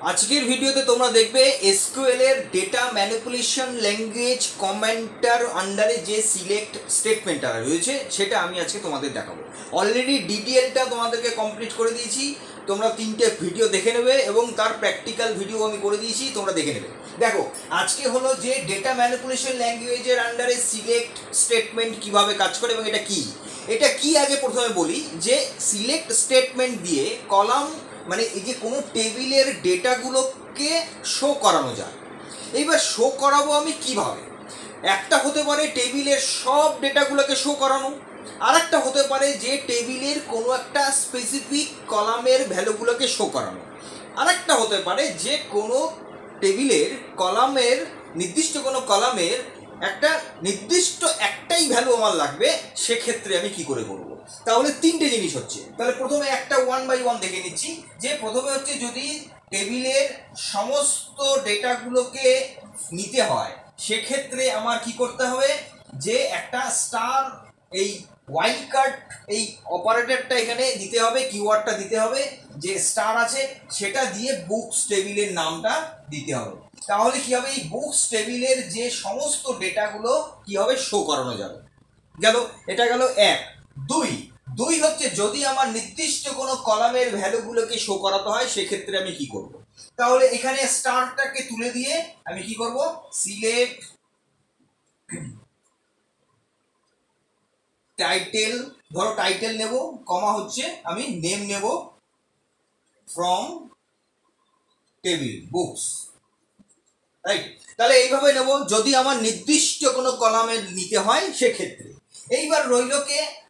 আজকের ভিডিওতে তোমরা দেখবে এসকিউএল এর ডেটা ম্যানিপুলেশন ল্যাঙ্গুয়েজ কমেন্টার আন্ডারে যে সিলেক্ট স্টেটমেন্টটা রয়েছে সেটা আমি আজকে তোমাদের দেখাবো। অলরেডি ডিডিএলটা তোমাদেরকে কমপ্লিট করে দিয়েছি, তোমরা 3টে ভিডিও দেখে নেবে এবং তার প্র্যাকটিক্যাল ভিডিও আমি করে দিয়েছি, তোমরা দেখে নেবে। দেখো, আজকে হলো যে ডেটা ম্যানিপুলেশন ল্যাঙ্গুয়েজের আন্ডারে সিলেক্ট স্টেটমেন্ট কিভাবে কাজ করে এবং এটা কি আগে প্রথমে বলি যে সিলেক্ট স্টেটমেন্ট দিয়ে কলাম মানে এই যে কোনো টেবিলের ডেটাগুলোকে শো করানো যায়। এইবার শো করাবো আমি কিভাবে? একটা হতে পারে টেবিলের সব ডেটাগুলোকে শো করানো, আর একটা হতে পারে যে টেবিলের কোনো একটা স্পেসিফিক কলামের ভ্যালুগুলোকে শো করানো, আর একটা হতে পারে যে কোনো টেবিলের কলামের নির্দিষ্ট কোনো কলামের একটা নির্দিষ্ট একটাই ভ্যালু আমার লাগবে, সেক্ষেত্রে আমি কি করে করব? তাহলে 3টে জিনিস হচ্ছে। তাহলে প্রথমে একটা 1 বাই 1 দেখে নিচ্ছি। যে প্রথমে হচ্ছে যদি টেবিলের সমস্ত ডেটাগুলোকে নিতে হয় সেক্ষেত্রে আমার কি করতে হবে, যে একটা স্টার এই ওয়াইল্ড কার্ড এই অপারেটরটা এখানে দিতে হবে, কিওয়ার্ডটা দিতে হবে, যে স্টার আছে সেটা দিয়ে বুকস টেবিলের নামটা দিতে হবে। তাহলে কি হবে, এই বুকস টেবিলের যে সমস্ত ডেটাগুলো কি হবে, শো করানো যাবে। গেল, এটা গেল 1। 2 হচ্ছে যদি আমার নির্দিষ্ট কোনো কলামের ভ্যালুগুলোকে শো করাতে হয় সেক্ষেত্রে আমি কি করব? তাহলে এখানে স্টারটাকে তুলে দিয়ে আমি কি করব, সিলেক্ট টাইটেল, ধরো টাইটেল নেব, কমা হচ্ছে আমি নেম নেব ফ্রম টেবিল বুকস, রাইট? তাহলে এইভাবে নেব যদি আমার নির্দিষ্ট কোনো কলামের নিতে হয় সেক্ষেত্রে। এইবার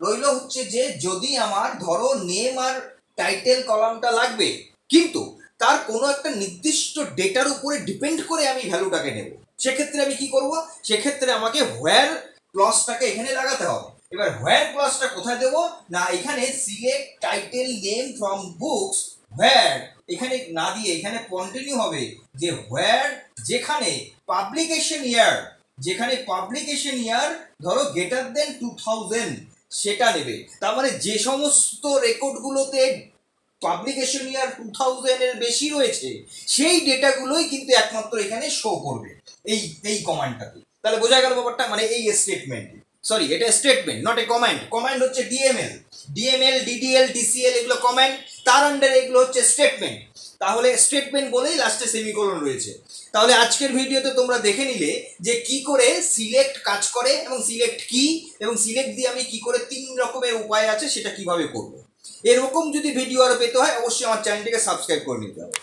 রইল হচ্ছে যে যদি আমার ধরো নেম আর টাইটেল কলামটা লাগবে, কিন্তু তার কোনো একটা নির্দিষ্ট ডেটার উপরে ডিপেন্ড করে আমি ভ্যালুটাকে নেব, সেক্ষেত্রে আমি কি করব? সেক্ষেত্রে আমাকে হোয়ার ক্লজটাকে এখানে লাগাতে হবে। এবার হোয়ার ক্লজটা কোথায় দেবো না, এখানে select title name from books হোয়ার, এখানে না দিয়ে এখানে কন্টিনিউ হবে যে হোয়ার যেখানে পাবলিকেশন ইয়ার ধরো গ্রেটার দেন 2000 সেটা নেবে। তার মানে যে সমস্ত রেকর্ডগুলোতে পাবলিকেশন ইয়ার 2000 এর বেশি রয়েছে সেই ডেটাগুলোই কিন্তু একমাত্র এখানে শো করবে এই কমান্ডটাতে। তাহলে বোঝা গেল ব্যাপারটা, মানে এই স্টেটমেন্ট, সরি এটা statement not a command. Command হচ্ছে ডিএমএল, ডিডিএল, ডিসিএল, এগুলো কমান্ড, তার আন্ডারে এগুলো হচ্ছে স্টেটমেন্ট। তাহলে স্টেটমেন্ট বলেই লাস্টে সেমিকোলন রয়েছে। তাহলে আজকের ভিডিওতে তোমরা দেখে নিলে যে কি করে সিলেক্ট কাজ করে এবং সিলেক্ট কি, এবং সিলেক্ট দিয়ে আমি কি করে 3 রকমের উপায় আছে সেটা কিভাবে করব। এরকম যদি ভিডিও আরো পেতে হয় অবশ্যই আমার চ্যানেলটিকে সাবস্ক্রাইব করে নিতে হবে।